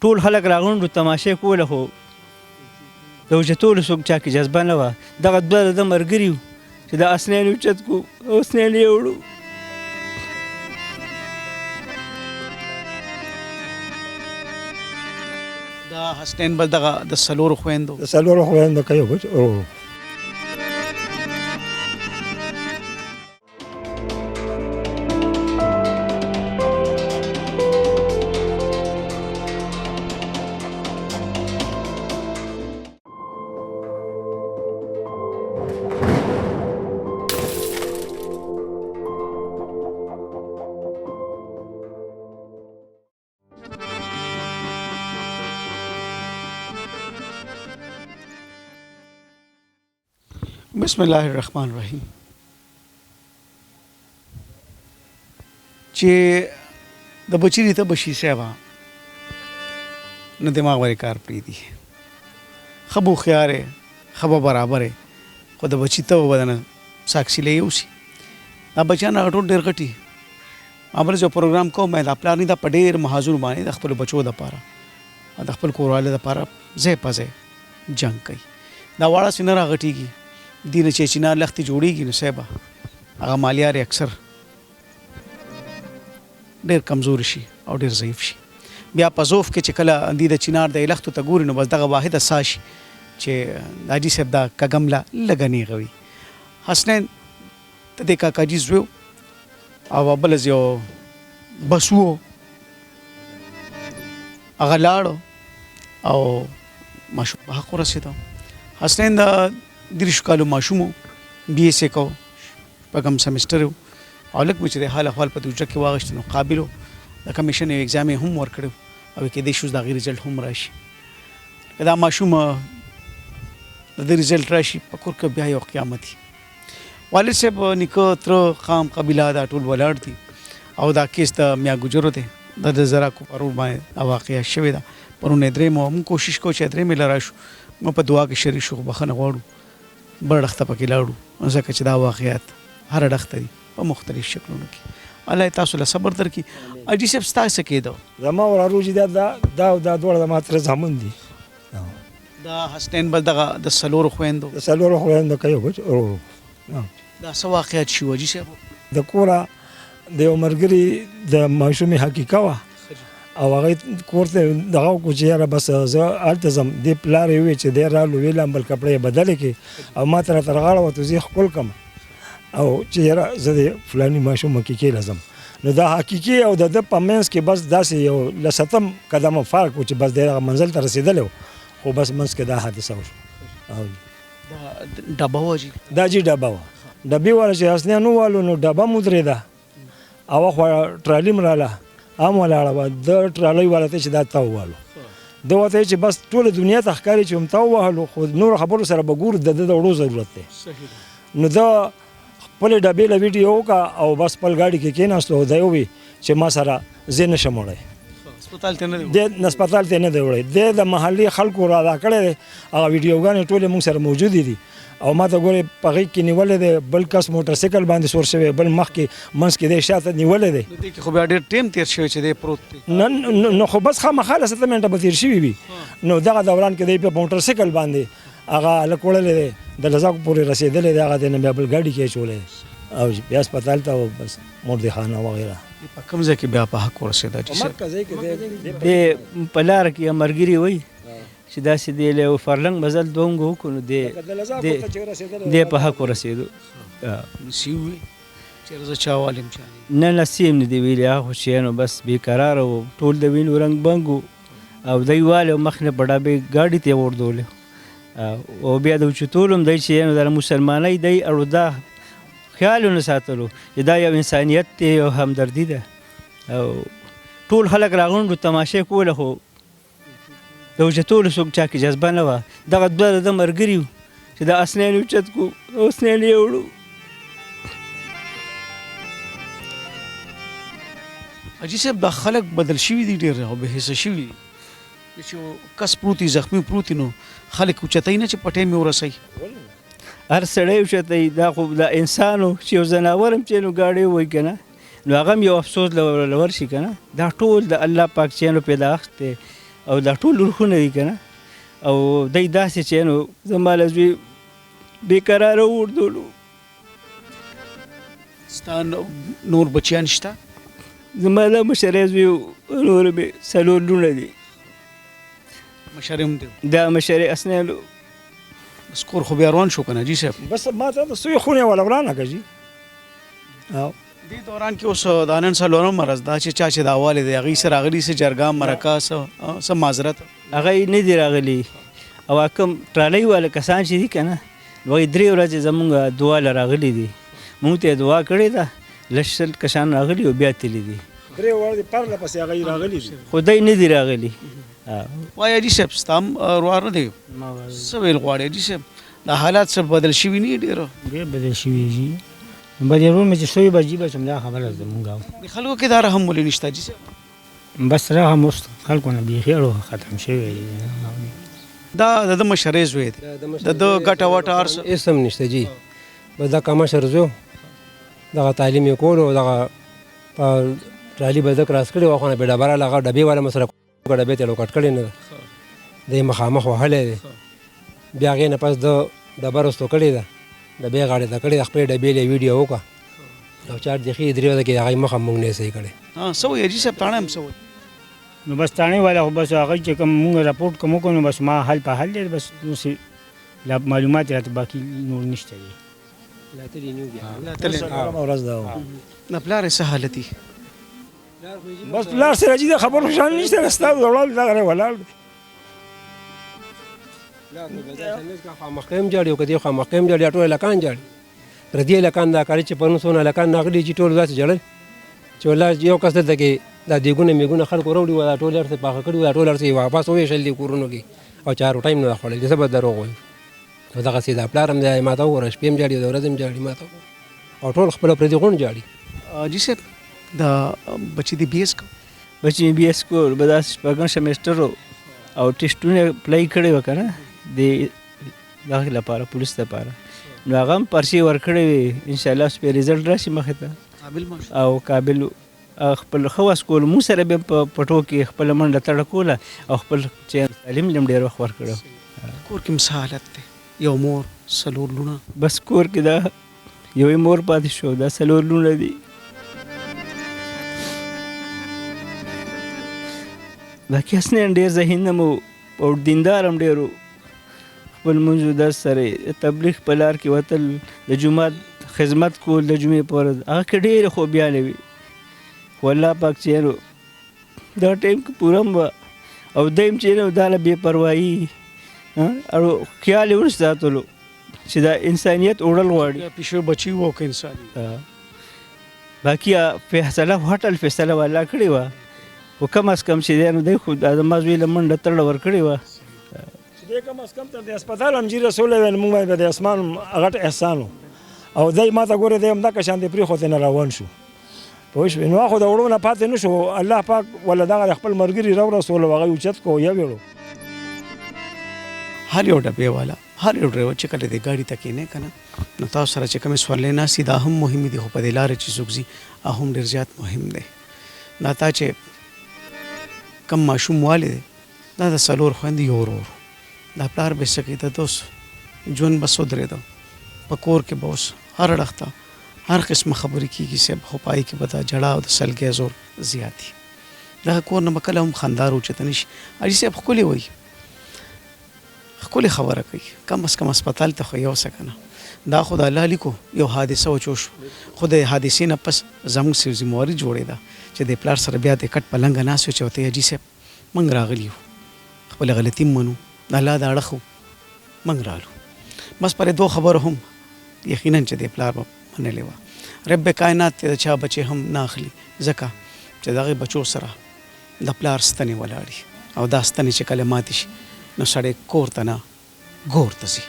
ټول خلک راغونډو تماشې کوله خو د اوچتولو څوک چا کې جذبه نه وه. دغه دوه د ملګري وو چې د اسنین یې اوچت کړو او اسنین یې وړو. دا حسنین بل دغه د څلورو خویندو که یو بچ ورور. بسم الله الرحمن الرحیم. چې د بچی ته بشي صاحب نه دماغ ورې کار پریدي خبو خیاره خبو برابره خو د بچی ته ودانه ساکسی له یوسی دا بچانه ټول ډیر غټي امر جو پروګرام کوم مې د پلان د پډیر محاذور باندې د خپل بچو د پاره د خپل کورواله د پاره زه پځه جنگ کوي دا واړه سينره غټيږي دینه چې چینار لختي جوړیږي نو صاحب هغه مالیار اکثر ډیر کمزور شي او ډیر ضعیف شي. بیا پزوف کې چې کله اندی د چینار د لختو ته ګوري نو بس دغه واحد ساش چې داجی صاحب دا کګملا لګنی غوي. حسنین ته د کاکاجي زو او بل زیو بسو هغه لاړو او ماشو حق ورسېدو. حسنین دا دریش کالو ماشومو بی ایس کو په کوم سمستر او لکه چې د حال احوال په دوجه کې واغښت نو قابلو د کمیشن یو ایگزام هم ورکړو او کې د شوز د غیر رزلټ هم راشي. دا ماشوم د رزلټ راشي په کور کې بیا یو قیامت. والد صاحب نیکو تر قام قبیله دا ټول ولاړ دي او دا کیس د میا ګجرو ته د زرا کو پرو باندې واقعیا شوی دا پرونه درې مو هم کوشش کو چې درې مل راشو مو په دعا کې شریک شو بخنه غواړو بڑخته پکې لاړو ځکه چې دا واقعیت هر ډخته دي په مختلف شکلونو کې. الله تاسو له صبر درکړي. اجي صاحب ستاسو کېدو زما ورارو چې دا دوړ د ماتره زامن دي. دا حسنین بل دغه د څلورو خویندو که یو بچ ورور. دا څه واقعیت شو اجي صاحب؟ د کوره د یو ملګري د ماشومې حقیقه وه او هغه کور ته دغه کو چې یاره بس زه هلته ځم دې پلار یې وویل چې دی رالو ویل هم بل کپړې یې بدلې کړې او ما ته راته رغاړه وه زه یې ښکل کړم او چې یاره زه د فلاني ماشوم حقیقې له ځم نو دا حقیقي او د ده په منځ کې بس داسې یو له ستم قدمه فرق و چې بس دی هغه منزل ته رسېدلی و خو بس منځ کې دا حادثه وشوه. دا ډبه وه جي؟ دا جي ډبه وه. ډبې واله چې حسنیان ووالو نو ډبه م ودرېده او خوا ټرالي م راله هم ولاړه وه. د ټرالۍ والا ته چې دا تا ووالو ده ورته چې بس ټوله دنیا ته ښکاري چې هم تا ووهلو خو نورو خبرو سره به ګورو د ده د وړو ضرورت دی. نو ده خپلې ډبې له ویډیو وکړه او بس خپل ګاډي کې کېناستو او دی ووي چې ما سره زه نه شم وړی هسپتال ته نه دی وړی. دی د محلي خلکو را کړی دی هغه ویډیوګانې ټولې موږ سره موجودې دي او ما ته ګورې په غېږ کې نیولی دی بل کس موټر سایکل باندې سور شوی بل مخکې منځ کې دی شاته نیولی دی. خو بیا ډېر ټیم تېر شوی چې دی پروت دی نو خو بس خامخا له 7 منټه به تېر شوي وي نو دغه دوران کې دی په موټر سایکل باندې هغه هلک وړلی دی د لزاکو پورې رسېدلی دی هغه دی نه بیا بل ګاډي کې اچولی دی او بیا هسپتال ته بس مردخانه وغیره. په کوم ځای کې بیا په حق ورسېده؟ دی په لاره کې ملګري وایي چې داسې دی له فرلنګ مزل دومګو وکړو نو دی په حق ورسېدو. نسي ووي چېرې زه چا والم نه نسیم نه دی ویلي هغه خو شیانو بس بېقراره و ټول د وینو رنګ بنګ و او دی والی او مخ نه په ډبې ګاډي ته یې وردولې او بیا د اوچتولو هم دی چې یعنې د مسلمانۍ دی اړو دا خیال ونه ساتلو چې دا یو انسانیت دی او همدردي ده او ټول خلک راغونډو تماشې کوله خو د اوچتولو څوک چا کې جذبه نه وه. دغه دوه د ملګري وو چې د اسنین اوچت کړو او اسنین یې وړو. اجي صاحب دا خلک بدل شوي دي ډېر او بې حسه شوي دي چې کس پروت زخمي پروت نو خلک اوچتوي نه چې په ټایم یې ورسوي. هر سړی اوچتوي دا خو د انسان و چې یو ځناور هم چې نو ګاډی ووایي که نه نو هغه هم یو افسوس له ورشي که نه. دا ټول د الله پاک چې نو پیداښت دی او دا ټول ورخونه دي که نه او دی داسې چې نو زما له زوی بېقراره وغورځولو. ستا نور بچیان شته؟ زما دا مشری زوی نور مې 4 لوڼه دي. مشر هم دی؟ دا مشری اسنیلو. بس کور خو بیا روان شو که نه جي صاحب؟ بس ما ته د سوی خونې والا ورانه که جي. دې دوران کې اوس دا نن څلورم مرض دا چې چا چې دا والې دی هغوی څه راغلي څه جرګه مرکه څه معذرت؟ هغه یې نه دي راغلي او کوم ټرالۍ والا کسان چې دي که نه نو هغوی 3 ورځې زمونږ دعا له راغلي دي. مونږ ته یې دعا کړې ده. 100 کسان راغلي او بیا تللي دي. 3 ورځې پرله پسې هغوی راغلي دي. خو دی نه دي راغلي. وایه جي صاحب ستا هم روار نه دی؟ څه ویل غواړې جي صاحب؟ دا حالات څه بدل شوي نه ډېره؟ ډېر بدل شوي جي. بدلون مې چې سوی به جي به همدا خبره زمونږ د خلکو کې دا رحم ولې نشته جي صاحب؟ بس رحم اوس خلکو نه بیخي اړو ختم شوی دی. دا د مشرۍ زوی دی د ده ګټه وټه هر څه هېڅ هم نشته جي. بس دا کمشر زو دغه تعلیم یې کولو دغه په ټرالي به زه کراس کړې وه خو نه بې ډبره هغه ډبې والا مو سره ډبې ته یې لوکټ کړې نه ده. دی مخامخ وهلی دی. بیا هغې نه پس ده ډبه رستو کړې ده ډبې غاړې ته کړې ده. خپلې ډبې له ویډیو وکړه او چارج یې ښې 3 ورځې کې هغې مخه مونږ نه صحیح کړې. څه وایې جي صاحب تاڼه هم څه وایي؟ نو بس تاڼې والا خو بس هغه چې کوم مونږ راپورټ کوم وکړو نو بس ما حل په حل دی. بس اوس معلومات یې راته باقي نور نشته دی. لا تلې ورځ ده نه پلار یې څه حالت وي؟ بس پلار سره جي د خبرو شان نشته ستا د وړاندې دغه ولاړ دی. خامخې هم جاړي او که دې خامخې هم جاړي ټول هلکان جاړي. پردي هلکان دا کاري چې پرون څونه هلکان راغلي چې ټول داسې جړل چې والله یو کس دلته کې دا دیګونه میګونه خلکو راوړي وو دا ټول هر څه پاخه کړي وو دا ټول هر څه یې واپس وویشل دي کورونو کې او چارو ټایم نه ده خوړلی. څه به دروغ وایم؟ او دغسې دا پلار هم دی ما ته وګوره شپې هم جاړي او د ورځې هم جاړي ما ته او ټول خپله پردي غونډ جاړي. جي صاحب دا بچي دې بي ایس کو؟ بچې مې بي ایس کول به داسې شپږم سمیسټر او ټسټونه اپلای کړی وه که نه د دغې لپاره پولیس لپاره نو هغه هم پرچې ورکړې وې. انشاءالله اوس پې رزلټ راشي مخې ته او قابل خپل ښه وس کولو. مونږ سره بیا په پټو کې خپله منډه تړه کوله او خپل چې تعلیم لم ډېر وخت ورکړی. کور کې څه حالت دی؟ یو مور 4 لوڼه؟ بس کور کې دا یوې مور پاتې شو دا 4 لوڼه دي. باقي حسنین ډېر ذهین هم او دیندار هم ډېر و. خپل لمونځ درس سره تبلیغ په لار کې وتل د جومات خدمت کول د جمعې په ورځ هغه کې ډېرې خوبیانې وي. خو الله پاک چې نو دا ټایم کې پوره هم وه او دی هم چې نو دا له بې پروایي او خیال یې ونه ساتلو چې دا انسانیت وړل غواړي. پیشو بچي وو که انساني؟ باقي فیصله هوټل فیصله والا کړې وه خو کم از کم چې دی نو دی خو زما زوی له منډه تړه ورکړې وه چې دی کم از کم تر د هسپتال هم جي رسولی وی نو مونږ باندې د اسمان غټ احسان او دی ما ته ګورې دی همدغه شان دی پرېښودی نه روان شو. پوه شوې؟ نو خو د وړو نه پاتې نه شو. الله پاک ولا دغه د خپل ملګري راورسولو هغه یې اوچت کړو یا ویړو. هر یو ډبې والا هر یو ډرایور چې کله دې ګاډي ته کښېنې که نه نو تاسو سره چې کومې سورلۍ ناستې دا هم مهم دي خو په دې لارې چې څوک ځي هغه هم ډېر زیات مهم دی. دا تا چې کم ماشوم والې دی دا د 4 خویندې یو ورور دا پلار به څه کېده ته اوس ژوند به سودرېده په کور کې به اوس هر اړخ ته هر قسمه خبرې کېږي صاحب خو په هغې کې به دا جړا او د سلګۍ زور زیات دي. دغه کور نه به کله هم خندا راوچته نه شي. حاجي صاحب ښکلې وایي ښکلې خبره کوي کم از کم هسپتال ته خو یو څه که نه دا خو د الله لیکو یو حادثه وچو شو خو د حادثې نه پس زموږ ذمواري جوړېده چې د پلار سره بیا د کټ په لنګه ناست یو چې ورته حاجي صاحب موږ راغلي یو خپله غلطي منو د الله د اړخ موږ رالو. بس پر 2 خبرو هم یقینا چې د پلار به منلې وه. رب کائنات ته د چا بچې هم نه اخلي ځکه چې د هغې بچو سره د پلار ستنې ولاړي او دا ستنې چې کله ماتې شي نو سړی کور ته نه ګور ته ځي.